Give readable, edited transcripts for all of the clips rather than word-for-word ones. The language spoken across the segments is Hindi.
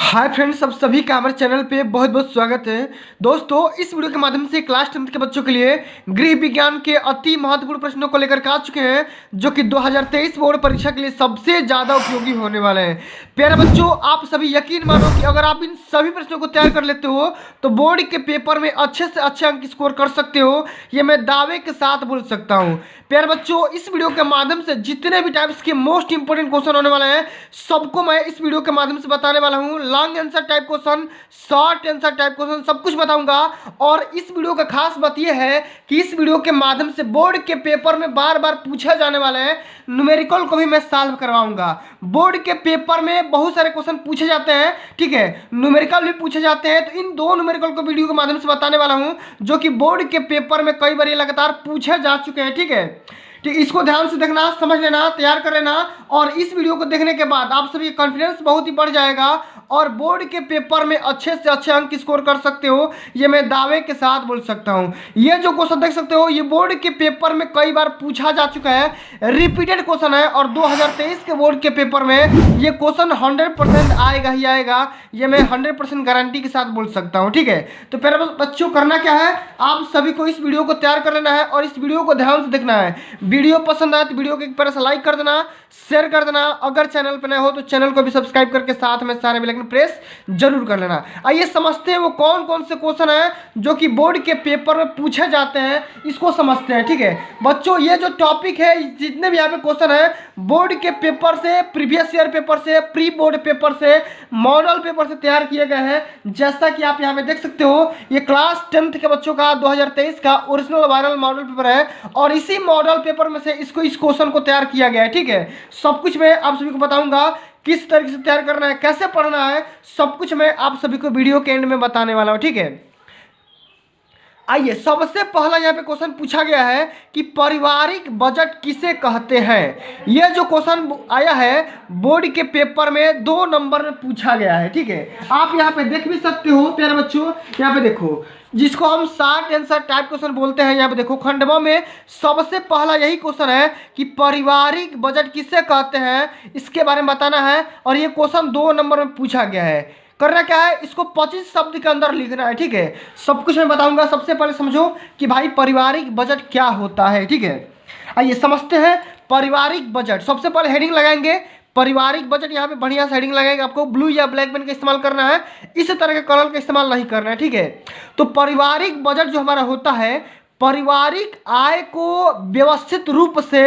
हाय फ्रेंड्स, सब सभी का हमारे चैनल पे बहुत बहुत स्वागत है। दोस्तों, इस वीडियो के माध्यम से क्लास 10th के बच्चों के लिए गृह विज्ञान के अति महत्वपूर्ण प्रश्नों को लेकर के आ चुके हैं, जो कि 2023 बोर्ड परीक्षा के लिए सबसे ज़्यादा उपयोगी होने वाले हैं। प्यारे बच्चों, आप सभी यकीन मानो कि अगर आप इन सभी प्रश्नों को तैयार कर लेते हो तो बोर्ड के पेपर में अच्छे से अच्छे अंक स्कोर कर सकते हो, ये मैं दावे के साथ बोल सकता हूँ। प्यारे बच्चों, इस वीडियो के माध्यम से जितने भी टाइप्स के मोस्ट इंपोर्टेंट क्वेश्चन होने वाले हैं, सबको मैं इस वीडियो के माध्यम से बताने वाला हूँ। Long answer type question, short answer type question, सब कुछ बताऊंगा। और इस वीडियो का खास बात यह है कि इस वीडियो के माध्यम से बोर्ड के पेपर में बार बार पूछा जाने वाले हैं न्यूमेरिकल को भी मैं सॉल्व करवाऊंगा। बोर्ड के पेपर में बहुत सारे क्वेश्चन पूछे जाते हैं, ठीक है, न्यूमेरिकल भी पूछे जाते हैं। तो इन दो न्यूमेरिकल को वीडियो के माध्यम से बताने वाला हूं, जो कि बोर्ड के पेपर में कई बार ये लगातार पूछे जा चुके हैं, ठीक है। ठीक, इसको ध्यान से देखना, समझ लेना, तैयार कर लेना। और इस वीडियो को देखने के बाद आप सभी कॉन्फिडेंस बहुत ही बढ़ जाएगा और बोर्ड के पेपर में अच्छे से अच्छे अंक स्कोर कर सकते हो, ये मैं दावे के साथ बोल सकता हूँ। ये जो क्वेश्चन देख सकते हो, ये बोर्ड के पेपर में कई बार पूछा जा चुका है, रिपीटेड क्वेश्चन है। और 2023 के बोर्ड के पेपर में ये क्वेश्चन 100% आएगा ही आएगा, ये मैं 100% गारंटी के साथ बोल सकता हूँ, ठीक है। तो पहले बच्चों, करना क्या है, आप सभी को इस वीडियो को तैयार कर लेना है और इस वीडियो को ध्यान से देखना है। वीडियो पसंद आए तो वीडियो को एक बार से लाइक कर देना, शेयर कर देना। अगर चैनल पर नए हो तो चैनल को भी सब्सक्राइब करके साथ में सारे बेल आइकन प्रेस जरूर कर लेना। आइए समझते हैं वो कौन कौन से क्वेश्चन हैं जो कि बोर्ड के पेपर में पूछे जाते हैं, इसको समझते हैं, ठीक है। बच्चों, ये जो टॉपिक है, जितने भी यहाँ पे क्वेश्चन है बोर्ड के पेपर से, प्रीवियस ईयर पेपर से, प्री बोर्ड पेपर से, मॉडल पेपर से तैयार किए गए हैं। जैसा कि आप यहाँ पे देख सकते हो, ये क्लास 10th के बच्चों का 2023 का ओरिजिनल वायरल मॉडल पेपर है और इसी मॉडल पेपर में से इस क्वेश्चन को तैयार किया गया है, ठीक है। सब कुछ मैं आप सभी को बताऊंगा, किस तरीके से तैयार करना है, कैसे पढ़ना है, सब कुछ मैं आप सभी को वीडियो के एंड में बताने वाला हूं, ठीक है। आइए, सबसे पहला यहाँ पे क्वेश्चन पूछा गया है कि पारिवारिक बजट किसे कहते हैं। यह जो क्वेश्चन आया है बोर्ड के पेपर में 2 नंबर में पूछा गया है, ठीक है। आप यहाँ पे देख भी सकते हो प्यारे बच्चों, यहाँ पे देखो, जिसको हम शॉर्ट आंसर टाइप क्वेश्चन बोलते हैं। यहाँ पे देखो, खंडवा में सबसे पहला यही क्वेश्चन है कि पारिवारिक बजट किसे कहते हैं, इसके बारे में बताना है। और ये क्वेश्चन 2 नंबर में पूछा गया है। करना क्या है, इसको 25 शब्द के अंदर लिखना है, ठीक है। सब कुछ मैं बताऊंगा। सबसे पहले समझो कि भाई पारिवारिक बजट क्या होता है, ठीक है। आइए समझते हैं पारिवारिक बजट। सबसे पहले हेडिंग लगाएंगे पारिवारिक बजट। यहाँ पे बढ़िया से हेडिंग लगाएंगे। आपको ब्लू या ब्लैक पेन का इस्तेमाल करना है, इस तरह के कलर का इस्तेमाल नहीं करना है, ठीक है। तो पारिवारिक बजट जो हमारा होता है, पारिवारिक आय को व्यवस्थित रूप से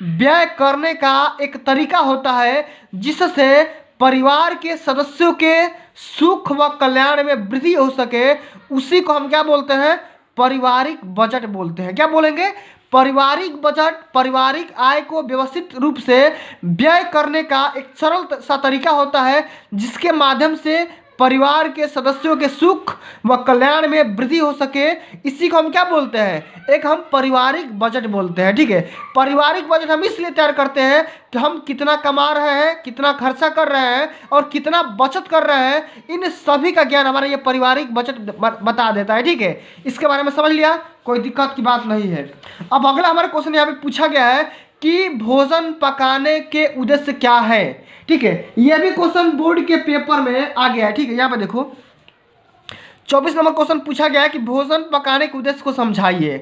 व्यय करने का एक तरीका होता है, जिससे परिवार के सदस्यों के सुख व कल्याण में वृद्धि हो सके। उसी को हम क्या बोलते हैं, पारिवारिक बजट बोलते हैं। क्या बोलेंगे, पारिवारिक बजट पारिवारिक आय को व्यवस्थित रूप से व्यय करने का एक सरल सा तरीका होता है, जिसके माध्यम से परिवार के सदस्यों के सुख व कल्याण में वृद्धि हो सके। इसी को हम क्या बोलते हैं, एक हम पारिवारिक बजट बोलते हैं, ठीक है। पारिवारिक बजट हम इसलिए तैयार करते हैं कि हम कितना कमा रहे हैं, कितना खर्चा कर रहे हैं और कितना बचत कर रहे हैं, इन सभी का ज्ञान हमारा ये पारिवारिक बजट बता देता है, ठीक है। इसके बारे में समझ लिया, कोई दिक्कत की बात नहीं है। अब अगला हमारा क्वेश्चन यहाँ पे पूछा गया है कि भोजन पकाने के उद्देश्य क्या है, ठीक है। यह भी क्वेश्चन बोर्ड के पेपर में आ गया है, ठीक है। यहाँ पे देखो, 24 नंबर क्वेश्चन पूछा गया है कि भोजन पकाने के उद्देश्य को समझाइए।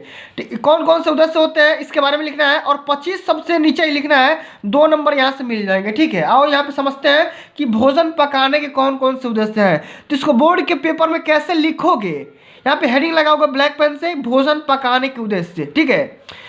कौन कौन से उद्देश्य होते हैं, इसके बारे में लिखना है और 25 सबसे नीचे ही लिखना है। 2 नंबर यहाँ से मिल जाएंगे, ठीक है। आओ यहाँ पे समझते हैं कि भोजन पकाने के कौन कौन से उद्देश्य हैं। तो इसको बोर्ड के पेपर में कैसे लिखोगे, यहाँ पे हेडिंग लगाओगे ब्लैक पेन से, भोजन पकाने के उद्देश्य, ठीक है।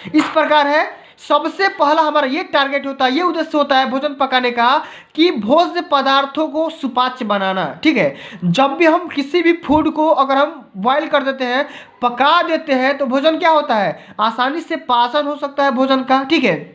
इस प्रकार है, सबसे पहला हमारा ये टारगेट होता है, ये उद्देश्य होता है भोजन पकाने का कि भोज्य पदार्थों को सुपाच्य बनाना, ठीक है। जब भी हम किसी भी फूड को अगर हम बॉयल कर देते हैं, पका देते हैं, तो भोजन क्या होता है, आसानी से पाचन हो सकता है भोजन का, ठीक है।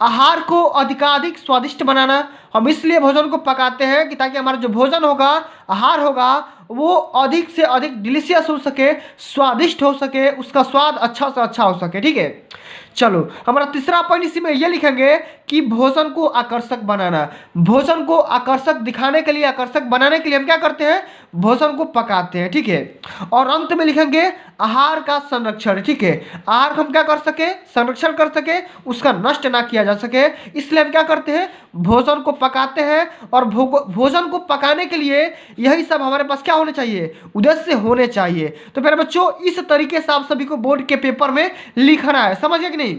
आहार को अधिकाधिक स्वादिष्ट बनाना, हम इसलिए भोजन को पकाते हैं कि ताकि हमारा जो भोजन होगा, आहार होगा, वो अधिक से अधिक डिलीशियस हो सके, स्वादिष्ट हो सके, उसका स्वाद अच्छा से अच्छा हो सके, ठीक है। चलो, हमारा तीसरा पॉइंट इसी में ये लिखेंगे कि भोजन को आकर्षक बनाना। भोजन को आकर्षक दिखाने के लिए, आकर्षक बनाने के लिए हम क्या करते हैं, भोजन को पकाते हैं, ठीक है। और अंत में लिखेंगे आहार का संरक्षण, ठीक है। आहार हम क्या कर सके, संरक्षण कर सके, उसका नष्ट ना किया जा सके, इसलिए हम क्या करते हैं, भोजन को पकाते हैं। और भोजन को पकाने के लिए यही सब हमारे पास क्या होने चाहिए, उद्देश्य होने चाहिए। तो मेरे बच्चों इस तरीके से आप सभी को बोर्ड के पेपर में लिखना है, समझ गए कि नहीं।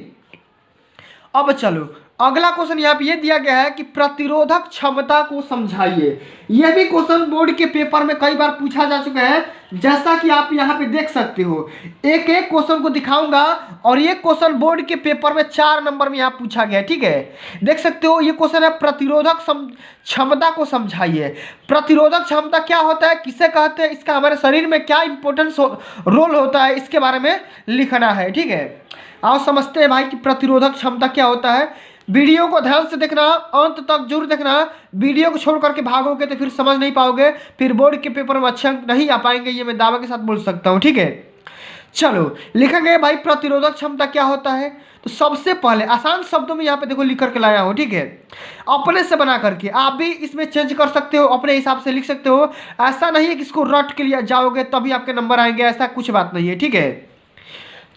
अब चलो अगला क्वेश्चन यहाँ पे ये दिया गया है कि प्रतिरोधक क्षमता को समझाइए। यह भी क्वेश्चन बोर्ड के पेपर में कई बार पूछा जा चुका है, जैसा कि आप यहाँ पे देख सकते हो। एक एक क्वेश्चन को दिखाऊंगा और ये क्वेश्चन बोर्ड के पेपर में 4 नंबर में यहाँ पूछा गया है, ठीक है। देख सकते हो ये क्वेश्चन है, प्रतिरोधक क्षमता को समझाइए। प्रतिरोधक क्षमता क्या होता है, किसे कहते हैं, इसका हमारे शरीर में क्या इंपॉर्टेंस रोल होता है, इसके बारे में लिखना है, ठीक है। आओ समझते हैं भाई कि प्रतिरोधक क्षमता क्या होता है। वीडियो को ध्यान से देखना, अंत तक जरूर देखना। वीडियो को छोड़ करके भागोगे तो फिर समझ नहीं पाओगे, फिर बोर्ड के पेपर में अच्छे अंक नहीं आ पाएंगे, ये मैं दावा के साथ बोल सकता हूँ, ठीक है। चलो लिखेंगे भाई प्रतिरोधक क्षमता क्या होता है। तो सबसे पहले आसान शब्दों में यहाँ पे देखो लिख करके लाया हूँ, ठीक है। अपने से बना करके आप भी इसमें चेंज कर सकते हो, अपने हिसाब से लिख सकते हो। ऐसा नहीं है कि इसको रट के लिए जाओगे तभी आपके नंबर आएंगे, ऐसा कुछ बात नहीं है, ठीक है।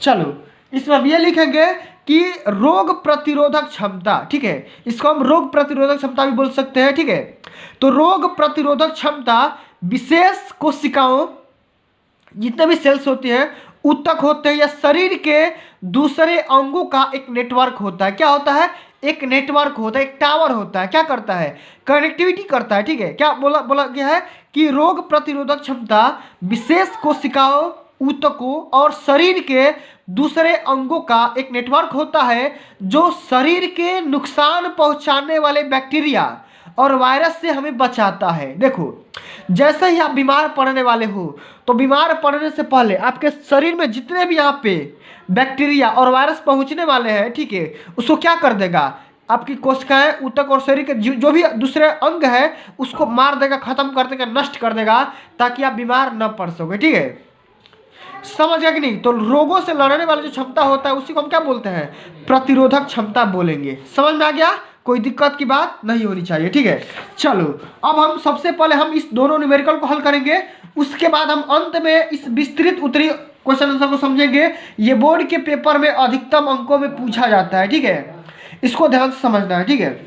चलो इसमें अब ये लिखेंगे कि रोग प्रतिरोधक क्षमता, ठीक है। इसको हम रोग प्रतिरोधक क्षमता भी बोल सकते हैं, ठीक है। तो रोग प्रतिरोधक क्षमता विशेष कोशिकाओं, जितने भी सेल्स होती हैं, ऊतक होते हैं या शरीर के दूसरे अंगों का एक नेटवर्क होता है। क्या होता है, एक नेटवर्क होता है, एक टावर होता है। क्या करता है, कनेक्टिविटी करता है, ठीक है। क्या बोला गया है कि रोग प्रतिरोधक क्षमता विशेष कोशिकाओं, ऊतकों और शरीर के दूसरे अंगों का एक नेटवर्क होता है जो शरीर के नुकसान पहुंचाने वाले बैक्टीरिया और वायरस से हमें बचाता है। देखो जैसे ही आप बीमार पड़ने वाले हो तो बीमार पड़ने से पहले आपके शरीर में जितने भी यहाँ पे बैक्टीरिया और वायरस पहुंचने वाले हैं, ठीक है, उसको क्या कर देगा, आपकी कोशिकाएं, ऊतक और शरीर के जो भी दूसरे अंग है उसको मार देगा, खत्म कर देगा, नष्ट कर देगा, ताकि आप बीमार न पड़ सके, ठीक है। समझ गया कि नहीं। तो रोगों से लड़ने वाला जो क्षमता होता है उसी को हम क्या बोलते हैं, प्रतिरोधक क्षमता बोलेंगे। समझ में आ गया, कोई दिक्कत की बात नहीं होनी चाहिए, ठीक है। चलो अब हम सबसे पहले हम इस दोनों न्यूमेरिकल को हल करेंगे, उसके बाद हम अंत में इस विस्तृत उत्तरी क्वेश्चन आंसर को समझेंगे। ये बोर्ड के पेपर में अधिकतम अंकों में पूछा जाता है, ठीक है। इसको ध्यान से समझना है, ठीक है।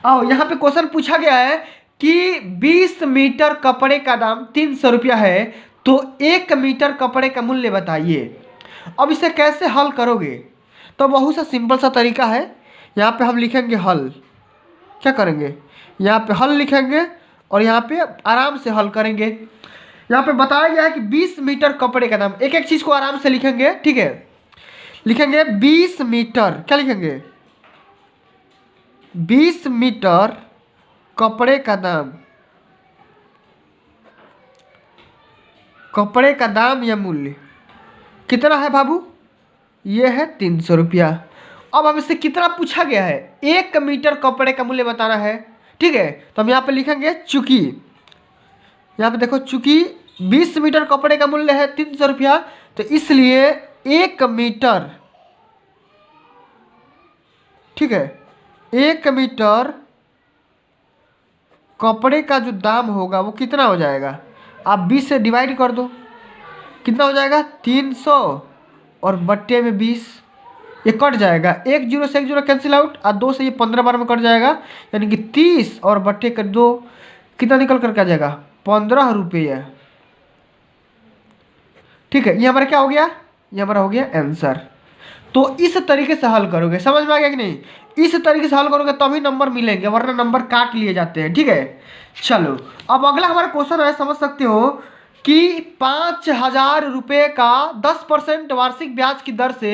आओ यहाँ पे क्वेश्चन पूछा गया है कि 20 मीटर कपड़े का दाम 300 रुपया है, तो 1 मीटर कपड़े का मूल्य बताइए। अब इसे कैसे हल करोगे, तो बहुत सा सिंपल सा तरीका है। यहाँ पे हम लिखेंगे हल, क्या करेंगे, यहाँ पे हल लिखेंगे और यहाँ पे आराम से हल करेंगे। यहाँ पे बताया गया है कि 20 मीटर कपड़े का दाम, एक एक चीज़ को आराम से लिखेंगे, ठीक है। लिखेंगे 20 मीटर, क्या लिखेंगे, 20 मीटर कपड़े का दाम, कपड़े का दाम या मूल्य कितना है बाबू, ये है 300 रुपया। अब हम इससे कितना पूछा गया है, 1 मीटर कपड़े का मूल्य बताना है, ठीक है। तो हम यहाँ पे लिखेंगे चूंकि, यहाँ पे देखो चूंकि 20 मीटर कपड़े का मूल्य है 300 रुपया, तो इसलिए 1 मीटर, ठीक है, 1 मीटर कपड़े का जो दाम होगा वो कितना हो जाएगा, आप 20 से डिवाइड कर दो, कितना हो जाएगा 300 और बट्टे में 20, ये कट जाएगा, 1 जीरो से 1 जीरो कैंसिल आउट, और 2 से ये 15 बार में कट जाएगा, यानी कि 30 और बट्टे कर 2, कितना निकल कर आ जाएगा, 15 रुपये, ठीक है। ये हमारा क्या हो गया, ये हमारा हो गया आंसर। तो इस तरीके से हल करोगे, समझ में आ गया कि नहीं, इस तरीके से हल करोगे तभी नंबर मिलेंगे, वरना नंबर काट लिए जाते हैं, ठीक है। चलो अब अगला हमारा क्वेश्चन है, समझ सकते हो कि 5,000 रुपये का 10% वार्षिक ब्याज की दर से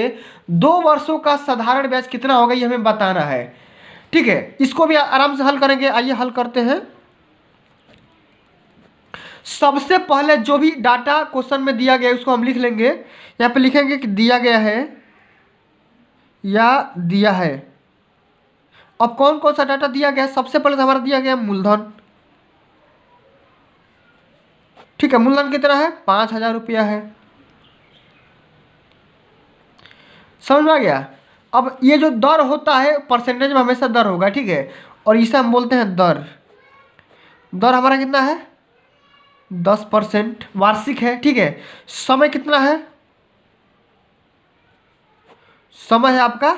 2 वर्षों का साधारण ब्याज कितना होगा, ये हमें बताना है, ठीक है। इसको भी आराम से हल करेंगे, आइए हल करते हैं। सबसे पहले जो भी डाटा क्वेश्चन में दिया गया है उसको हम लिख लेंगे। यहाँ पे लिखेंगे कि दिया गया है या दिया है। अब कौन कौन सा डाटा दिया गया है, सबसे पहले तो हमारा दिया गया मूलधन, ठीक है। मूलधन कितना है, 5,000 रुपया है, समझ में आ गया। अब ये जो दर होता है परसेंटेज में हमेशा दर होगा, ठीक है, और इसे हम बोलते हैं दर। दर हमारा कितना है, 10% वार्षिक है, ठीक है। समय कितना है? समय है आपका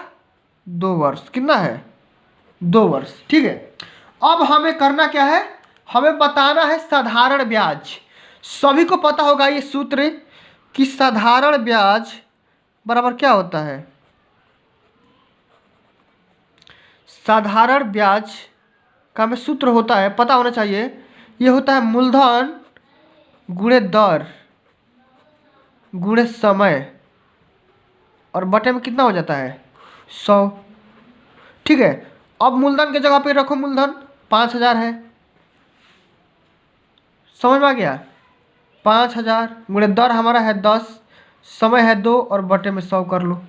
2 वर्ष। कितना है? 2 वर्ष, ठीक है। अब हमें करना क्या है? हमें बताना है साधारण ब्याज। सभी को पता होगा ये सूत्र कि साधारण ब्याज बराबर क्या होता है? साधारण ब्याज का हमें सूत्र होता है, पता होना चाहिए। ये होता है मूलधन गुणे दर गुणे समय और बटे में कितना हो जाता है? 100, ठीक है। अब मूलधन की जगह पे रखो, मूलधन 5000 है, समझ में आ गया? 5000 गुणे दर हमारा है 10, समय है 2 और बटे में 100 कर लो।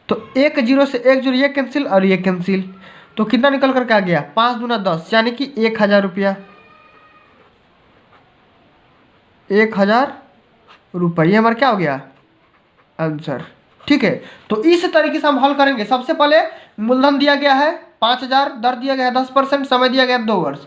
तो 1 0 से 1 0 ये कैंसिल और ये कैंसिल, तो कितना निकल करके आ गया? 5 दूना 10 यानी कि 1000 रुपया। 1000 रुपये, ये हमारा क्या हो गया? आंसर, ठीक है। तो इस तरीके से हम हल करेंगे। सबसे पहले मूलधन दिया गया है 5000, दर दिया गया है 10%, समय दिया गया है 2 वर्ष।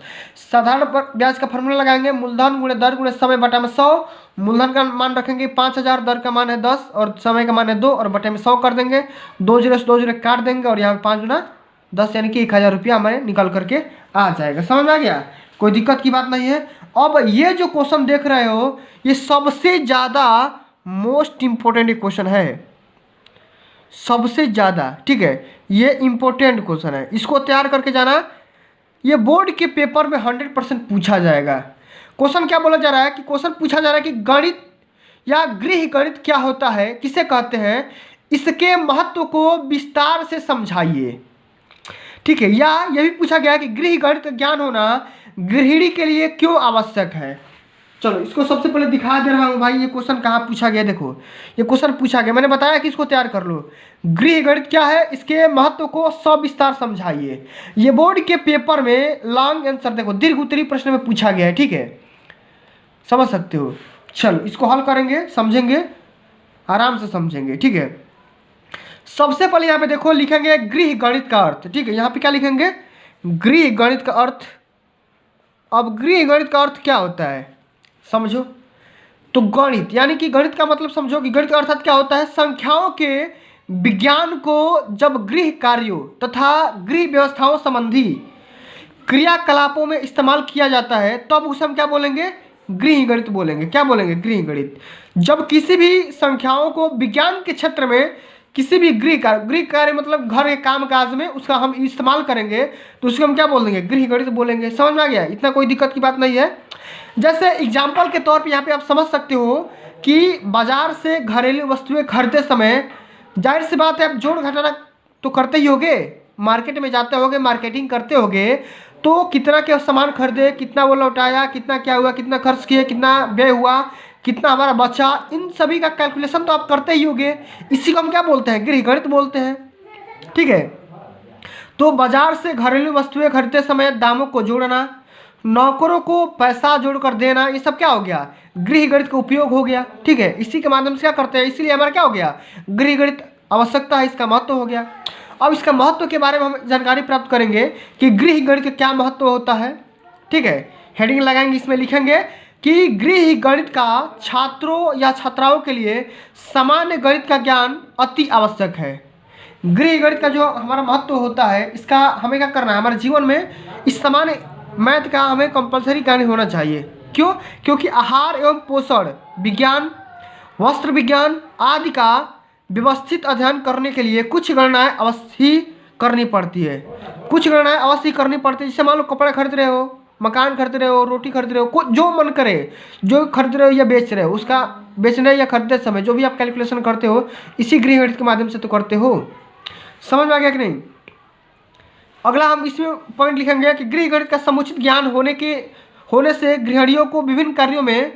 साधारण ब्याज का फॉर्मूला लगाएंगे, मूलधन गुणे दर गुणे समय बटा में 100। मूलधन का मान रखेंगे 5000, दर का मान है 10 और समय का मान है 2 और बटे में 100 कर देंगे। 2 0 से 2 0 काट देंगे और यहाँ पे 5 गुना 10 यानी कि 1000 रुपया हमारे निकल करके आ जाएगा। समझ में आ गया? कोई दिक्कत की बात नहीं है। अब ये जो क्वेश्चन देख रहे हो ये सबसे ज़्यादा मोस्ट इम्पोर्टेंट क्वेश्चन है, सबसे ज़्यादा, ठीक है। ये इम्पोर्टेंट क्वेश्चन है, इसको तैयार करके जाना। ये बोर्ड के पेपर में 100% पूछा जाएगा। क्वेश्चन क्या बोला जा रहा है कि क्वेश्चन पूछा जा रहा है कि गणित या गृह गणित क्या होता है, किसे कहते हैं, इसके महत्व को विस्तार से समझाइए, ठीक है। या यह भी पूछा गया है कि गृह गणित का ज्ञान होना गृहिणी के लिए क्यों आवश्यक है। चलो इसको सबसे पहले दिखा दे रहा हूँ भाई, ये क्वेश्चन कहाँ पूछा गया। देखो ये क्वेश्चन पूछा गया, मैंने बताया कि इसको तैयार कर लो। गृह गणित क्या है, इसके महत्व को सविस्तार समझाइए। ये बोर्ड के पेपर में लॉन्ग आंसर, देखो दीर्घ उत्तरीय प्रश्न में पूछा गया है, ठीक है, समझ सकते हो। चलो इसको हल करेंगे, समझेंगे, आराम से समझेंगे, ठीक है। सबसे पहले यहाँ पे देखो लिखेंगे गृह गणित का अर्थ, ठीक है। यहाँ पे क्या लिखेंगे? गृह गणित का अर्थ। अब गृह गणित का अर्थ क्या होता है समझो। तो गणित यानी कि गणित का मतलब समझो कि गणित का अर्थात क्या होता है, संख्याओं के विज्ञान को जब गृह कार्यों तथा गृह व्यवस्थाओं संबंधी क्रियाकलापों में इस्तेमाल किया जाता है तब उसे हम क्या बोलेंगे? गृह गणित बोलेंगे। क्या बोलेंगे? गृह गणित। जब किसी भी संख्याओं को विज्ञान के क्षेत्र में किसी भी गृह कार्य मतलब घर के काम काज में उसका हम इस्तेमाल करेंगे तो उसको हम क्या बोल देंगे? गृह गणित बोलेंगे। समझ में आ गया? इतना कोई दिक्कत की बात नहीं है। जैसे एग्जाम्पल के तौर पे यहाँ पे आप समझ सकते हो कि बाजार से घरेलू वस्तुएं खरीदते समय जाहिर सी बात है आप जोड़ घटाना तो करते ही होगे, मार्केट में जाते होगे, मार्केटिंग करते होगे, तो कितना क्या सामान खरीदे, कितना वो लौटाया, कितना क्या हुआ, कितना खर्च किए, कितना व्यय हुआ, कितना हमारा बचा, इन सभी का कैलकुलेशन तो आप करते ही होगे। इसी को हम क्या बोलते हैं? गृह गणित बोलते हैं, ठीक है। तो बाजार से घरेलू वस्तुएं खरीदते समय दामों को जोड़ना, नौकरों को पैसा जोड़कर देना, ये सब क्या हो गया? गृह गणित का उपयोग हो गया, ठीक है। इसी के माध्यम से क्या करते हैं, इसीलिए हमारा क्या हो गया? गृह गणित आवश्यकता है, इसका महत्व हो गया। अब इसका महत्व के बारे में हम जानकारी प्राप्त करेंगे कि गृह गणित का क्या महत्व होता है, ठीक है। हेडिंग लगाएंगे, इसमें लिखेंगे कि गृह गणित का छात्रों या छात्राओं के लिए सामान्य गणित का ज्ञान अति आवश्यक है। गृह गणित का जो हमारा महत्व होता है इसका हमें क्या करना है, हमारे जीवन में इस सामान्य मैथ का हमें कंपलसरी ज्ञान होना चाहिए। क्यों? क्योंकि आहार एवं पोषण विज्ञान, वस्त्र विज्ञान आदि का व्यवस्थित अध्ययन करने के लिए कुछ गणनाएं अवश्य ही करनी पड़ती है। कुछ गणनाएं अवश्य करनी पड़ती है। जैसे मान लो कपड़े खरीद रहे हो, मकान खरीद रहे हो, रोटी खरीद रहे हो, कुछ जो मन करे, जो खरीद रहे हो या बेच रहे हो, उसका बेचने या खरीदते समय जो भी आप कैलकुलेशन करते हो इसी गृह गणित के माध्यम से तो करते हो। समझ में आ गया कि नहीं? अगला हम इसमें पॉइंट लिखेंगे कि गृह गणित का समुचित ज्ञान होने से गृहिणियों को विभिन्न कार्यों में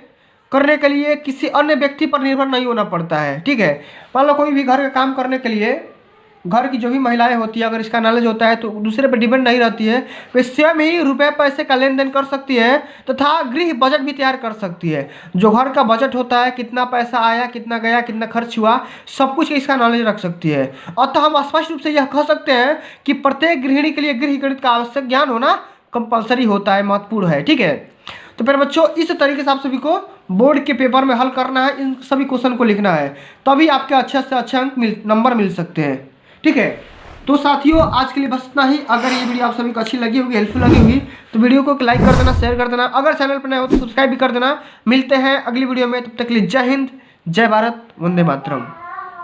करने के लिए किसी अन्य व्यक्ति पर निर्भर नहीं होना पड़ता है, ठीक है। मान लो कोई भी घर का काम करने के लिए घर की जो भी महिलाएं होती है, अगर इसका नॉलेज होता है तो दूसरे पर डिपेंड नहीं रहती है, वे स्वयं ही रुपए पैसे का लेन देन कर सकती है तथा गृह बजट भी तैयार कर सकती है। जो घर का बजट होता है, कितना पैसा आया, कितना गया, कितना खर्च हुआ, सब कुछ इसका नॉलेज रख सकती है। अतः हम स्पष्ट रूप से यह कह सकते हैं कि प्रत्येक गृहिणी के लिए गृह गणित का आवश्यक ज्ञान होना कंपलसरी होता है, महत्वपूर्ण है, ठीक है। तो फिर बच्चों इस तरीके से आप सभी को बोर्ड के पेपर में हल करना है, इन सभी क्वेश्चन को लिखना है, तभी आपके अच्छे से अच्छे नंबर मिल सकते हैं। ठीक है, तो साथियों आज के लिए बस इतना ही। अगर ये वीडियो आप सभी को अच्छी लगी होगी, हेल्पफुल लगी होगी, तो वीडियो को लाइक कर देना, शेयर कर देना। अगर चैनल पर नए हो तो सब्सक्राइब भी कर देना। मिलते हैं अगली वीडियो में, तब तक के लिए जय हिंद, जय भारत, वंदे मातरम।